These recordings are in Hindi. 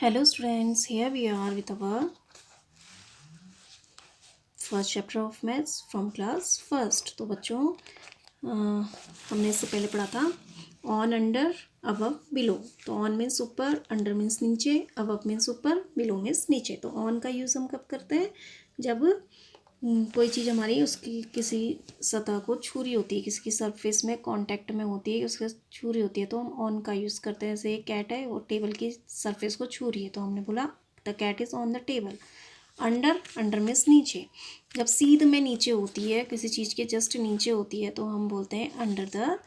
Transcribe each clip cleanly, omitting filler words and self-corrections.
Hello students, here we are with our first chapter of maths from class first. तो बच्चों हमने इससे पहले पढ़ा था ऑन, अंडर, अबव, बिलो। तो ऑन मीन्स ऊपर, अंडर मीन्स नीचे, अबव मीन्स ऊपर, बिलो मीन्स नीचे। तो ऑन का यूज़ हम कब करते हैं? जब कोई चीज़ हमारी उसकी किसी सतह को छू रही होती है, किसी की सरफेस में कांटेक्ट में होती है, उसके छू रही होती है, तो हम ऑन का यूज़ करते हैं। जैसे एक कैट है वो टेबल की सरफेस को छू रही है, तो हमने बोला the cat is on the table. Under, under means नीचे। जब सीध में नीचे होती है, किसी चीज़ के जस्ट नीचे होती है, तो हम बोलते हैं अंडर द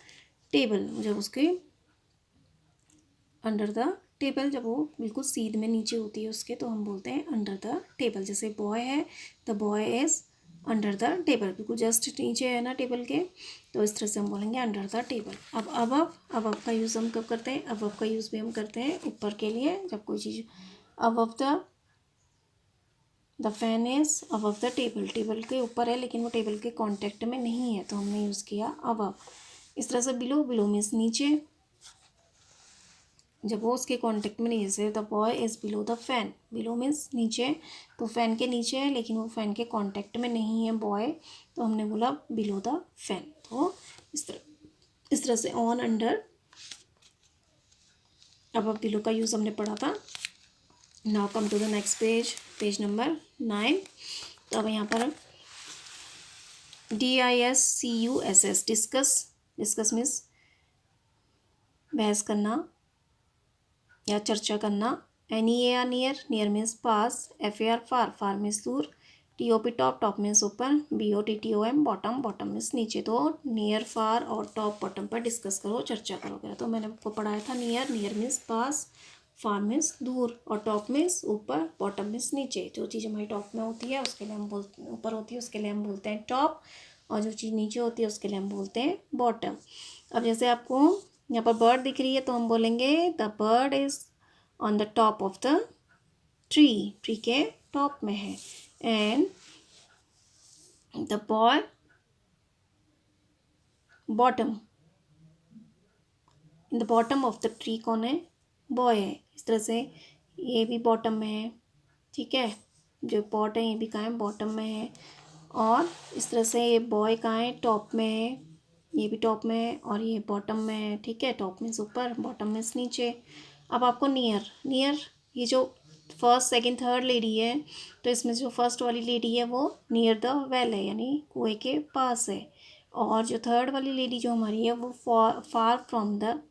टेबल। जब उसके अंडर द टेबल, जब वो बिल्कुल सीध में नीचे होती है उसके, तो हम बोलते हैं अंडर द टेबल। जैसे बॉय है, the boy is under the table, बिल्कुल जस्ट नीचे है ना टेबल के, तो इस तरह से हम बोलेंगे अंडर द टेबल। अब अबव, अबव का यूज़ हम कब करते हैं? अबव का यूज़ भी हम करते हैं ऊपर के लिए, जब कोई चीज़ above the fan is above the table, table के ऊपर है लेकिन वो टेबल के कांटेक्ट में नहीं है, तो हमने यूज़ किया अबव। इस तरह से बिलो, बिलो मीन्स नीचे, जब वो उसके कांटेक्ट में नहीं। जैसे the boy is below the fan, below means नीचे, तो फैन के नीचे है लेकिन वो फैन के कांटेक्ट में नहीं है बॉय, तो हमने बोला बिलो द फैन। तो इस तरह से ऑन, अंडर, अबव, बिलो का यूज़ हमने पढ़ा था। Now come to the next page, page number 9। तो अब यहाँ पर DISCUSS, डिस्कस, डिस्कस मीन्स बहस करना या चर्चा करना। NEAR, नियर, नियर मीन्स पास। FAR, फार, फार मीन्स दूर। TOP, टॉप, टॉप मीन्स ऊपर। BOTTOM, बॉटम, बॉटम मीन्स नीचे। तो नियर, फार और टॉप, बॉटम पर डिस्कस करो, चर्चा करोगे। तो मैंने आपको पढ़ाया था नियर, नियर मीन्स पास, फार मीन्स दूर, और टॉप मीन्स ऊपर, बॉटम मीन्स नीचे। जो चीज़ हमारी टॉप में होती है उसके लिए हम बोलते, ऊपर होती है उसके लिए हम बोलते हैं टॉप, और जो चीज़ नीचे होती है उसके लिए हम बोलते हैं बॉटम। अब जैसे आपको यहाँ पर बर्ड दिख रही है, तो हम बोलेंगे the bird is on the top of the tree, tree के टॉप में है। And the boy bottom, in the bottom of the tree कौन है? बॉय है। इस तरह से ये भी बॉटम में है, ठीक है, जो पॉट है ये भी कहाँ है? बॉटम में है। और इस तरह से ये बॉय कहाँ है? टॉप में है, ये भी टॉप में है और ये बॉटम में है, ठीक है। टॉप मीन्स ऊपर, बॉटम मीन्स नीचे। अब आपको नियर, नियर, ये जो फर्स्ट, सेकंड, थर्ड लेडी है, तो इसमें जो फर्स्ट वाली लेडी है वो नियर द वेल है, यानी कुएं के पास है। और जो थर्ड वाली लेडी जो हमारी है वो फार फ्रॉम द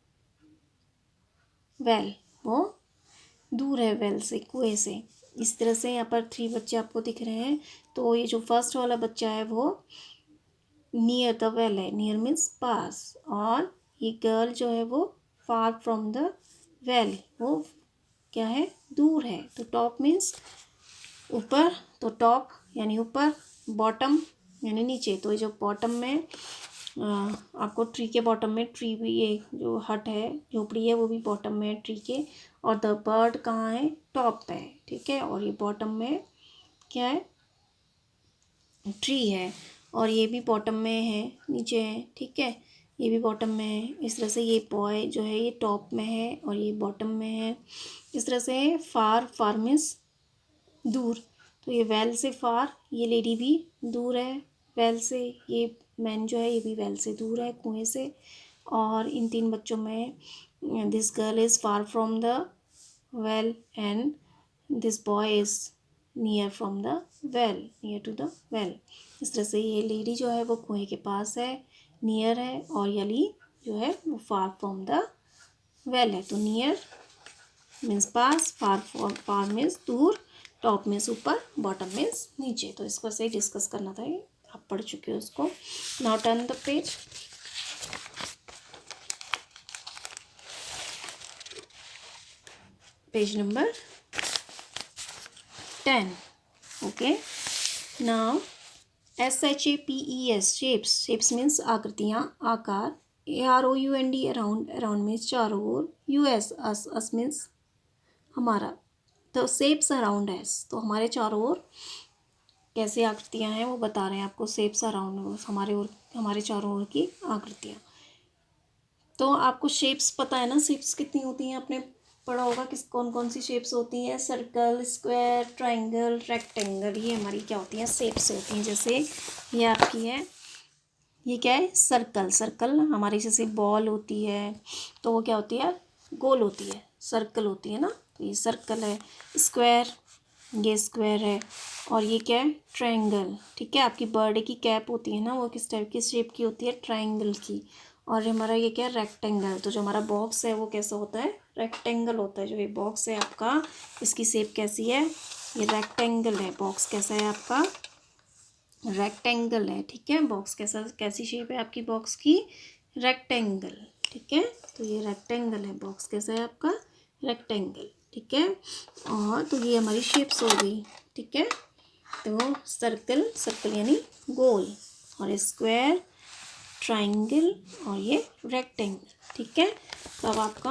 वेल, वो दूर है वेल से, कुएं से। इस तरह से यहाँ पर 3 बच्चे आपको दिख रहे हैं। तो ये जो फर्स्ट वाला बच्चा है वो नियर द वेल है, नियर मीन्स पास, और ये गर्ल जो है वो फार फ्रॉम द वेल, वो क्या है? दूर है। तो टॉप मीन्स ऊपर, तो टॉप यानी ऊपर, बॉटम यानी नीचे। तो ये जो बॉटम में आपको ट्री के बॉटम में, ट्री भी, ये जो हट है, झोपड़ी है, वो भी बॉटम में है ट्री के। और द बर्ड कहाँ है? टॉप पे है, ठीक है। और ये बॉटम में क्या है? ट्री है। और ये भी बॉटम में है, नीचे है, ठीक है, ये भी बॉटम में है। इस तरह से ये बॉय जो है ये टॉप में है और ये बॉटम में है। इस तरह से फार, फार मीन्स दूर, तो ये वेल से फार, ये लेडी भी दूर है वेल से, ये मैन जो है ये भी वेल से दूर है, कुएं से। और इन 3 बच्चों में this girl is far from the well and this boy is near from the well, near to the well. इस तरह से ये लेडी जो है वो कुएं के पास है, नियर है, और यली जो है वो फार फ्रॉम द वेल है। तो नियर मीन्स पास, फार, फार मीन्स दूर, टॉप मीन्स ऊपर, बॉटम मीन्स नीचे। तो इसको ऐसे ही डिस्कस करना था, ये आप पढ़ चुके हो उसको। Now turn the page, page number 10। Okay, now SHAPES, shapes, shapes means आकृतियाँ, आकार। AROUND, अराउंड, अराउंड मीन्स चारों ओर। US, अस मीन्स हमारा। तो शेप्स अराउंड एस, तो हमारे चारों ओर कैसे आकृतियाँ हैं वो बता रहे हैं आपको। शेप्स अराउंड, हमारे ओर, हमारे चारों ओर की आकृतियाँ। तो आपको शेप्स पता है ना, शेप्स कितनी होती हैं? आपने पढ़ा होगा किस कौन कौन सी शेप्स होती हैं, सर्कल, स्क्वायर, ट्रायंगल, रेक्टेंगल, ये हमारी क्या होती हैं, शेप्स होती हैं। जैसे ये आपकी है, ये क्या है, सर्कल। सर्कल हमारी जैसे बॉल होती है तो वो क्या होती है, गोल होती है, सर्कल होती है ना, तो ये सर्कल है। स्क्वायर, ये स्क्वायर है। और ये क्या है, ट्रायंगल। ठीक है, आपकी बर्थडे की कैप होती है ना, वो किस टाइप की शेप की होती है, ट्रायंगल की। और हमारा ये क्या है, रेक्टेंगल। तो जो हमारा बॉक्स है वो कैसा होता है, रेक्टेंगल होता है। जो ये बॉक्स है आपका, इसकी शेप कैसी है, ये रेक्टेंगल है। बॉक्स कैसा है आपका, रेक्टेंगल है। ठीक है, बॉक्स कैसा, कैसी शेप है आपकी बॉक्स की, रेक्टेंगल। ठीक है, तो ये रेक्टेंगल है, बॉक्स कैसा है आपका, रेक्टेंगल। ठीक है, और तो ये हमारी शेप्स हो गई। ठीक है, तो सर्कल, सर्कल यानी गोल, और स्क्वायर, ट्रायंगल, और ये रेक्टेंगल। ठीक है, तो अब आपका,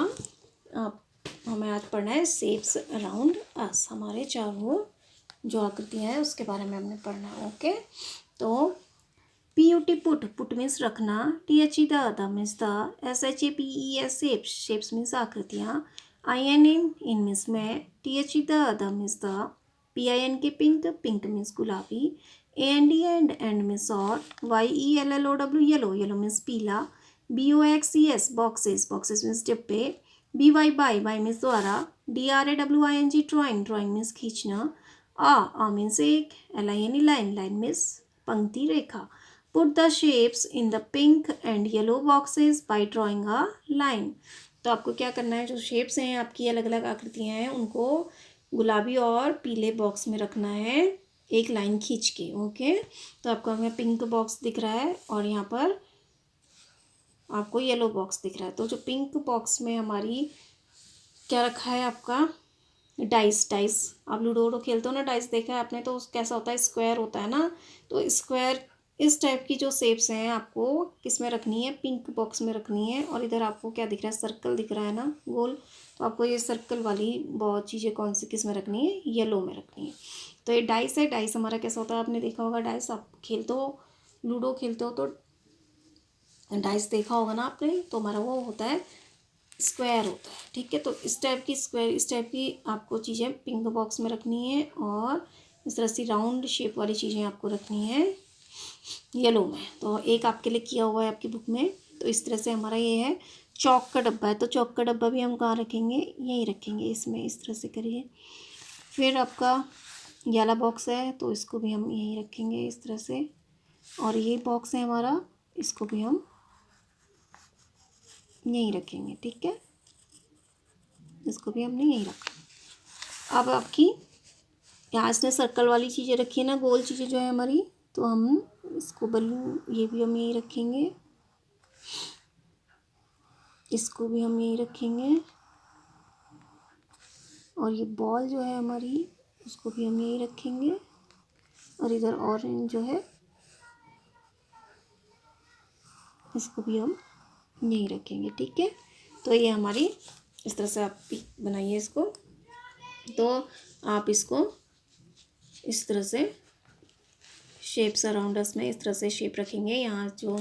आप हमें आज पढ़ना है शेप्स अराउंड अस। हमारे चारों जो आकृतियाँ हैं उसके बारे में हमने पढ़ना है। ओके, तो PUT पुट, पुट मीन्स रखना, THE the means the, SHAPES shapes, shapes means आकृतियाँ, IN इन मीन्स में, THE the means the, PINK pink, pink means गुलाबी, AND एंड मीन्स और, YELLOW येलो, येलो मीन्स पीला, BOXES बॉक्सेस, बॉक्सेस मीन्स डिब्बे, BY बाई मीन्स द्वारा, DRAWING ड्राइंग, ड्राइंग मीन्स खींचना, आ मीन्स एक, LINE लाइन, लाइन मीन्स पंक्ति, रेखा। Put the shapes in the pink and yellow boxes by drawing a line. तो आपको क्या करना है, जो शेप्स हैं आपकी अलग अलग आकृतियाँ हैं उनको गुलाबी और पीले बॉक्स में रखना है, एक लाइन खींच के। ओके, तो आपको हमें पिंक बॉक्स दिख रहा है और यहाँ पर आपको येलो बॉक्स दिख रहा है। तो जो पिंक बॉक्स में हमारी क्या रखा है आपका, डाइस। डाइस आप लूडो खेलते हो ना, डाइस देखा है आपने, तो कैसा होता है, स्क्वायर होता है ना। तो स्क्वायर इस टाइप की जो शेप्स हैं आपको किस में रखनी है, पिंक बॉक्स में रखनी है। और इधर आपको क्या दिख रहा है, सर्कल दिख रहा है ना, गोल। तो आपको ये सर्कल वाली बहुत चीज़ें कौन सी किस में रखनी है, येलो में रखनी है। तो ये डाइस है। डाइस हमारा कैसा होता है, आपने देखा होगा डाइस, आप खेलते हो, लूडो खेलते हो तो डाइस देखा होगा ना आपने। तो हमारा वो होता है, स्क्वायर होता है। ठीक है, तो इस टाइप की स्क्वायर, इस टाइप की आपको चीज़ें पिंक बॉक्स में रखनी है, और इस तरह से राउंड शेप वाली चीज़ें आपको रखनी है येलो में। तो एक आपके लिए किया हुआ है आपकी बुक में। तो इस तरह से हमारा ये है, चौक का डब्बा है, तो चौक का डब्बा भी हम कहाँ रखेंगे, यहीं रखेंगे, इसमें। इस तरह से करिए। फिर आपका येला बॉक्स है, तो इसको भी हम यहीं रखेंगे, इस तरह से। और ये बॉक्स है हमारा, इसको भी हम यहीं रखेंगे। ठीक है, इसको भी हमने यहीं रखा। अब आपकी यहाँ इसने सर्कल वाली चीज़ें रखी है ना, गोल चीज़ें जो है हमारी, तो हम इसको बलून, ये भी हम यहीं रखेंगे, इसको भी हम यहीं रखेंगे। और ये बॉल जो है हमारी, उसको भी हम यहीं रखेंगे। और इधर ऑरेंज जो है, इसको भी हम यहीं रखेंगे। ठीक है, तो ये हमारी, इस तरह से आप बनाइए इसको। तो आप इसको इस तरह से शेप्स अराउंड अस में इस तरह से शेप रखेंगे। यहाँ जो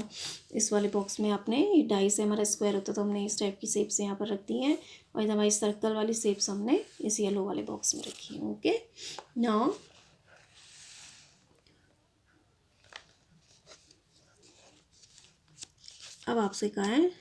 इस वाले बॉक्स में आपने, ये डाइस है हमारा, स्क्वायर होता है, तो हमने इस टाइप की शेप्स यहाँ पर रख दी हैं। और इधर हमारी सर्कल वाली शेप्स हमने इस येलो वाले बॉक्स में रखी है। ओके, नाउ अब आपसे कहा है,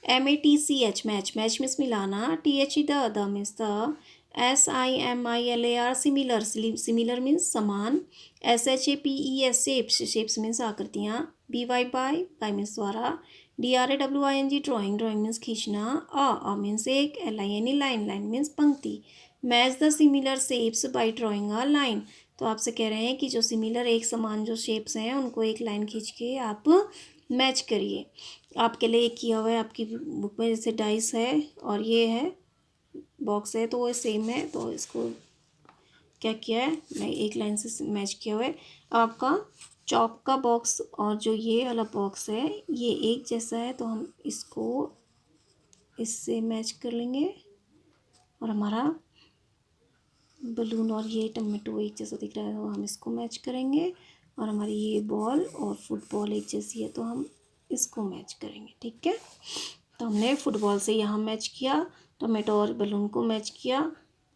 MATCH मैच, मैच मीन्स मिलाना, THE the means the, SIMILAR similar, similar means समान, SHAPES शेप्स, शेप्स मीन्स आकृतियाँ, BY बाई मीन्स द्वारा, DRAWING ड्राइंग, ड्राइंग मीन्स खींचना, आ मीन्स एक, LINE लाइन, लाइन मीन्स पंक्ति, match the similar shapes by drawing a line. तो आपसे कह रहे हैं कि जो सिमिलर, एक समान जो शेप्स हैं उनको एक लाइन खींच के आप मैच करिए। आपके लिए किया हुआ है आपकी बुक में, जैसे डाइस है और ये है बॉक्स है, तो वो सेम है। तो इसको क्या किया है, मैं एक लाइन से मैच किया हुआ है। आपका चौक का बॉक्स और जो ये वाला बॉक्स है, ये एक जैसा है, तो हम इसको इससे मैच कर लेंगे। और हमारा बलून और ये टमाटो एक जैसा दिख रहा है, तो हम इसको मैच करेंगे। और हमारी ये बॉल और फुटबॉल एक जैसी है, तो हम इसको मैच करेंगे। ठीक है, तो हमने फुटबॉल से यहाँ मैच किया, टमाटो और बलून को मैच किया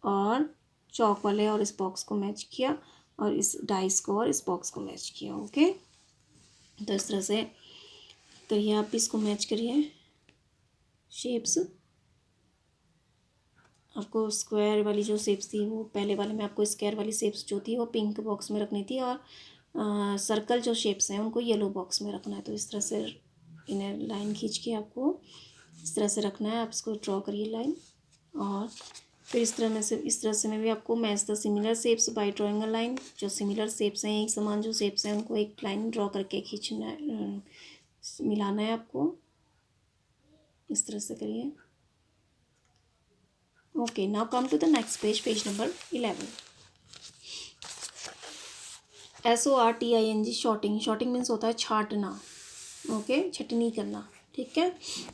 और चौक वाले और इस बॉक्स को मैच किया और इस डाइस को और इस बॉक्स को मैच किया। ओके, तो इस तरह से करिए, आप भी इसको मैच करिए शेप्स। आपको स्क्वायर वाली जो शेप्स थी वो पहले वाले में आपको स्क्वायर वाली शेप्स जो थी वो पिंक बॉक्स में रखनी थी और सर्कल जो शेप्स हैं उनको येलो बॉक्स में रखना है। तो इस तरह से इन्हें लाइन खींच के आपको इस तरह से रखना है। आप इसको ड्रॉ करिए लाइन और फिर इस तरह से में भी आपको match the similar shapes by drawing a line. जो सिमिलर शेप्स हैं, एक समान जो शेप्स हैं उनको एक लाइन ड्रॉ करके खींचना है, मिलाना है आपको। इस तरह से करिए। Okay, now come to the next page, page number 11। SORTING sorting. Sorting means होता है छाटना। ओके, छटनी करना। ठीक है,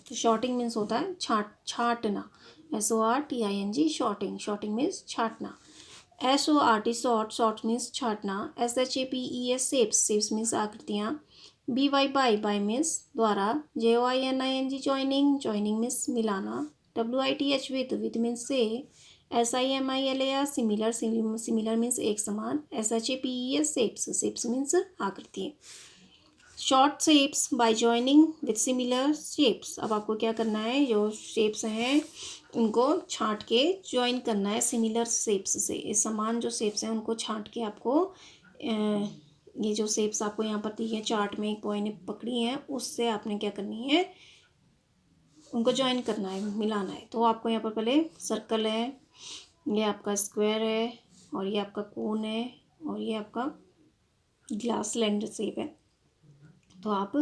तो शॉर्टिंग मीन्स होता है छाटना। SORTING sorting. शॉर्टिंग मीन्स छाटना। SORT sort. शॉर्ट मीन्स छाटना। SHAPES shapes. शेप्स मीन्स आकृतियाँ। BY बाय मीन्स द्वारा। JOINING joining. जॉइनिंग मीन्स मिलाना। WITH विद मीन्स से। SIMILAR similar. सिमिलर मीन्स एक समान। SHAPES shapes. शेप्स मीन्स आकृतियाँ। Sort shapes by joining with similar shapes. अब आपको क्या करना है, जो शेप्स हैं उनको छांट के ज्वाइन करना है सिमिलर शेप्स से। ये समान जो शेप्स हैं उनको छांट के आपको ये जो शेप्स आपको यहाँ पर दी है चार्ट में, एक बॉय ने पकड़ी हैं, उससे आपने क्या करनी है, उनको ज्वाइन करना है, मिलाना है। तो आपको यहाँ पर पहले सर्कल है, ये आपका स्क्वायर है और ये आपका कोन है और ये आपका ग्लास सिलेंडर शेप है। तो आप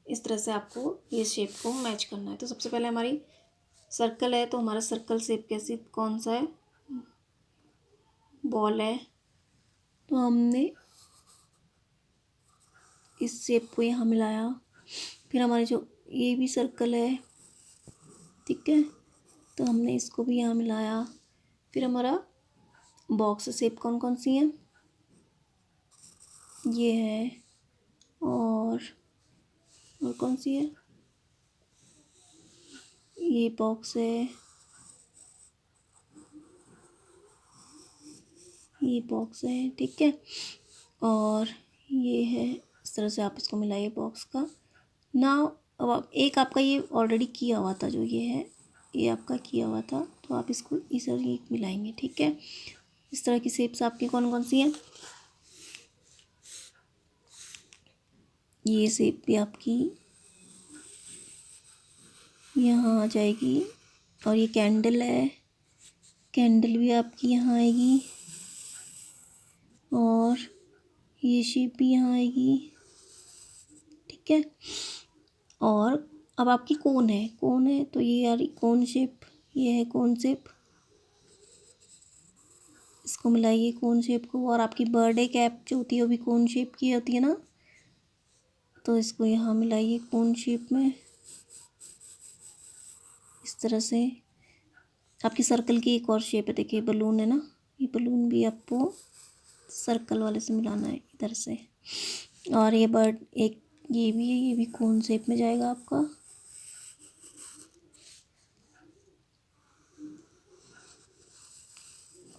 इस तरह से आपको ये शेप को मैच करना है। तो सबसे पहले हमारी सर्कल है, तो हमारा सर्कल शेप कैसी कौन सा है, बॉल है, तो हमने इस शेप को यहाँ मिलाया। फिर हमारे जो ये भी सर्कल है, ठीक है, तो हमने इसको भी यहाँ मिलाया। फिर हमारा बॉक्स शेप कौन कौन सी है, ये है और कौन सी है, ये बॉक्स है, ये बॉक्स है, ठीक है, और ये है। इस तरह से आप इसको मिलाइए बॉक्स का। नाउ अब आप एक आपका ये ऑलरेडी किया हुआ था, जो ये है ये आपका किया हुआ था, तो आप इसको इस तरह एक मिलाएंगे। ठीक है, इस तरह की शेप्स आपकी कौन कौन सी हैं, ये शेप भी आपकी यहाँ आ जाएगी और ये कैंडल है, कैंडल भी आपकी यहाँ आएगी और ये शेप भी यहाँ आएगी। ठीक है, और अब आपकी कोन है, कोन है तो ये यार कोन शेप, ये है कोन शेप, इसको मिलाइए कोन शेप को। और आपकी बर्थडे कैप जो होती है वो भी कोन शेप की होती है ना, तो इसको यहाँ मिलाइए कोन शेप में। इस तरह से आपकी सर्कल की एक और शेप है, देखिए बलून है ना, ये बलून भी आपको सर्कल वाले से मिलाना है इधर से। और ये बर्ड एक ये भी है, ये भी कोन शेप में जाएगा आपका।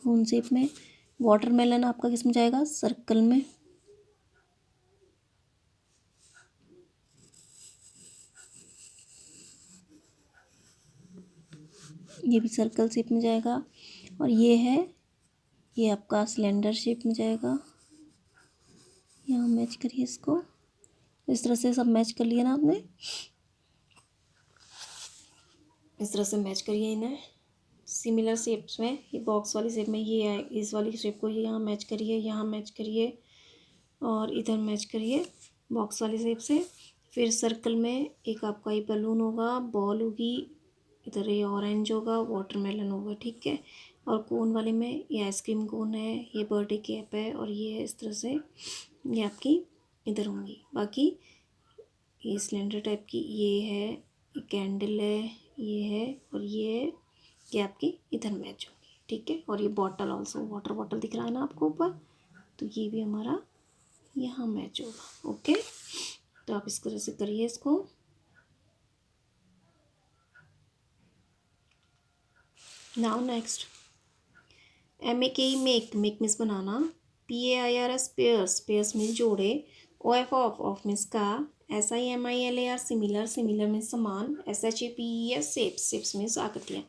कोन शेप में। वाटरमेलन आपका किस में जाएगा, सर्कल में। ये भी सर्कल शेप में जाएगा। और ये है, ये आपका सिलेंडर शेप में जाएगा। यहाँ मैच करिए इसको, इस तरह से सब मैच कर लिया ना आपने, इस तरह से मैच करिए इन्हें सिमिलर शेप्स में। ये बॉक्स वाली शेप में ये है, इस वाली शेप को यहाँ मैच करिए, यहाँ मैच करिए और इधर मैच करिए बॉक्स वाली शेप से। फिर सर्कल में एक आपका ये बलून होगा, बॉल होगी, इधर ये ऑरेंज होगा, वाटरमेलन होगा। ठीक है, और कोन वाले में ये आइसक्रीम कोन है, ये बर्थडे कैप है और ये इस तरह से ये आपकी इधर होंगी। बाकी ये सिलेंडर टाइप की ये है, ये कैंडल है, ये है और ये आपकी इधर मैच होगी। ठीक है, और ये बॉटल ऑल्सो, वाटर बॉटल दिख रहा है ना आपको ऊपर, तो ये भी हमारा यहाँ मैच होगा। ओके, तो आप इस तरह से करिए इसको। Now next, MEK make, make means बनाना, PAIRS पेयर्स, पेयर्स मीन्स जोड़े, OF ऑफ मीन्स का, SIMILAR सिमिलर, सिमिलर मीन्स समान, SHAPES शेप्स, शेप्स मीन्स आकृतियाँ।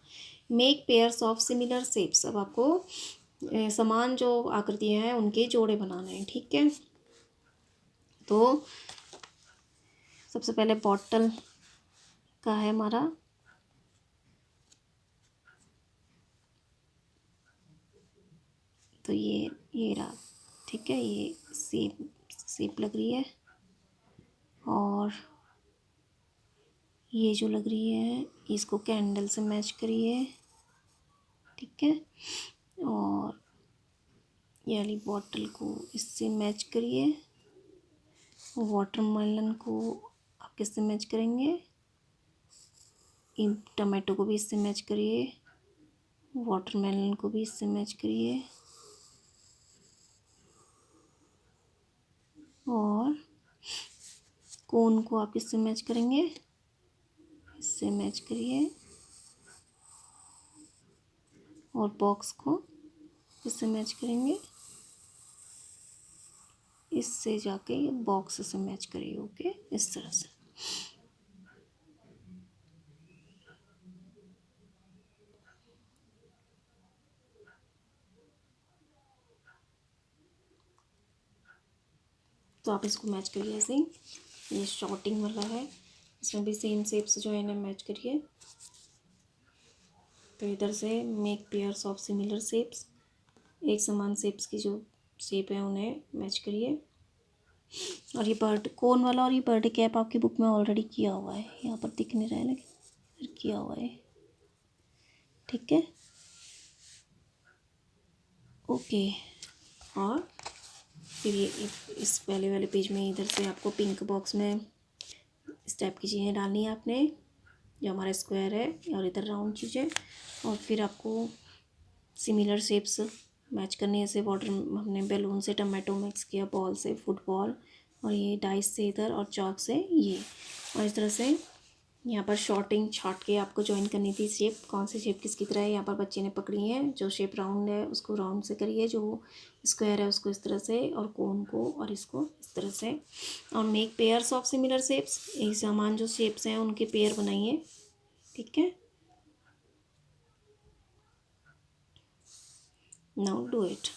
Make pairs of similar shapes, अब आपको समान जो आकृतियाँ हैं उनके जोड़े बनाने हैं, ठीक है। तो सबसे पहले बॉटल का है हमारा, तो ये रहा, ठीक है, ये सेप लग रही है, और ये जो लग रही है इसको कैंडल से मैच करिए, ठीक है, और ये वाली बॉटल को इससे मैच करिए, वाटरमेलन को आप किससे मैच करेंगे, इन टमाटो को भी इससे मैच करिए, वाटरमेलन को भी इससे मैच करिए, और कोन को आप किससे मैच करेंगे, इससे मैच करिए, और बॉक्स को किससे मैच करेंगे, इससे जाके बॉक्स से मैच करिए, ओके, इस तरह से। तो आप इसको मैच करिए ऐसे ही, ये शॉर्टिंग वाला है, इसमें भी सेम शेप्स जो है इन्हें मैच करिए। तो इधर से make pairs of similar shapes, एक समान शेप्स की जो शेप है उन्हें मैच करिए। और ये बर्ड कोन वाला और ये बर्थडे कैप आपकी बुक में ऑलरेडी किया हुआ है, यहाँ पर दिख नहीं रहा है लेकिन इधर किया हुआ है, ठीक है, ओके। और फिर ये इस पहले वाले पेज में इधर से आपको पिंक बॉक्स में इस टाइप की चीज़ें डालनी है आपने, जो हमारा स्क्वायर है, और इधर राउंड चीज़ें, और फिर आपको सिमिलर शेप्स मैच करनी है, जैसे वाटर हमने बैलून से टमाटो मिक्स किया, बॉल से फुटबॉल, और ये डाइस से इधर, और चॉक से ये, और इस तरह से यहाँ पर शॉर्टिंग छाट के आपको ज्वाइन करनी थी शेप, कौन सी शेप किसकी तरह है, यहाँ पर बच्चे ने पकड़ी है, जो शेप राउंड है उसको राउंड से करिए, जो स्क्वायर है उसको इस तरह से, और कोन को और इसको इस तरह से, और make pairs of similar shapes, एक समान जो शेप्स हैं उनके पेयर बनाइए, ठीक है। Now do it.